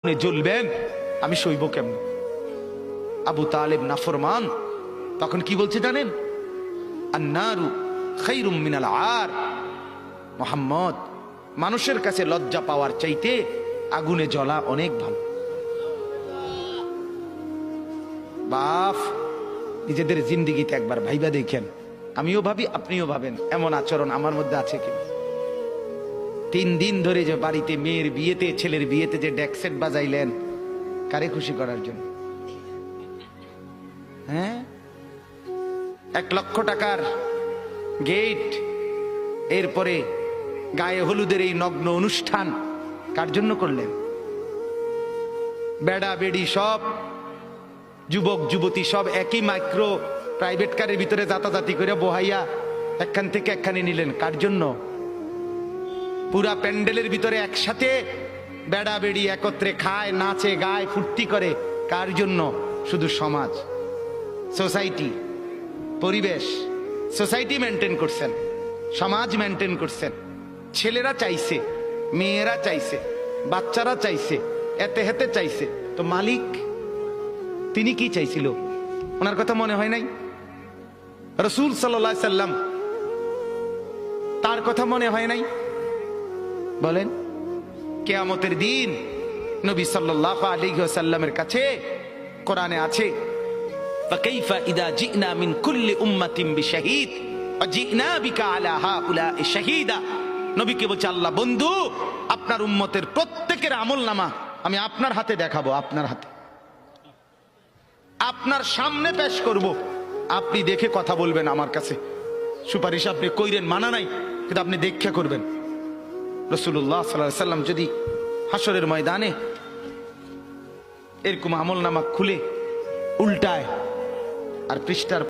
জ্বলবেন, আমি সইব কেমন? আবু তালেব নাফরমান তখন কি বলছে জানেন? আন্নারু খায়রুম মিনাল আর। মুহাম্মদ, মানুষের কাছে লজ্জা পাওয়ার চাইতে আগুনে জ্বলা অনেক ভালো। বাপ, নিজেদের জিন্দেগিতে একবার ভাইবা দেখেন। আমিও ভাবি, আপনিও ভাবেন, এমন আচরণ আমার মধ্যে আছে কিনা। 3 দিন ধরে যে বাড়িতে মেয়ের বিয়েতে, ছেলের বিয়েতে যে ডেকসেট বাজাইলেন, কারে খুশি করার জন্য? হ্যাঁ, 1 লক্ষ টাকার গেট, এরপরে গায়ে হলুদের এই নগ্ন অনুষ্ঠান কার জন্য করলেন? বেড়া বেড়ি সব, যুবক যুবতী সব একই মাইক্রো প্রাইভেট কারের ভিতরে জাতাজাতি করে বহাইয়া একখান থেকে একখানে নিলেন, কার জন্য? পুরা প্যান্ডেলের ভিতরে একসাথে বেড়া বেড়ি একত্রে খায়, নাচে, গায়, ফুর্তি করে, কার জন্য? শুধু সমাজ, সোসাইটি, পরিবেশ, সোসাইটি মেনটেন করছেন, সমাজ মেনটেন করছেন। ছেলেরা চাইছে, মেয়েরা চাইছে, বাচ্চারা চাইছে, এতে হেতে চাইছে, তো মালিক তিনি কি চাইছিল? ওনার কথা মনে হয় নাই? রাসূল সাল্লাল্লাহু আলাইহি সাল্লাম, তার কথা মনে হয় নাই? বলেন, কিয়ামতের দিন নবী সাল্লাল্লাহু আলাইহি ওয়াসাল্লামের কাছে কোরআনে আছে, ফাকাইফা ইযা জিনা মিন কুল্লি উম্মাতিন বিশাহীদ ওয়া জিনা বিকা আলা হাউলা'i শাহীদা। নবীকে বলছে আল্লাহ, বন্ধু, আপনার উম্মতের প্রত্যেকের আমলনামা আমি আপনার হাতে দেখাবো, আপনার হাতে, আপনার সামনে পেশ করব, আপনি দেখে কথা বলবেন আমার কাছে। সুপারিশ আপনি কইরেন, মানা নাই, কিন্তু আপনি দেখে করবেন। রাসূলুল্লাহ সাল্লাল্লাহু আলাইহি সাল্লাম যদি হাসরের ময়দানে এরকম আমলনামা খুলে উল্টায় আর পৃষ্ঠার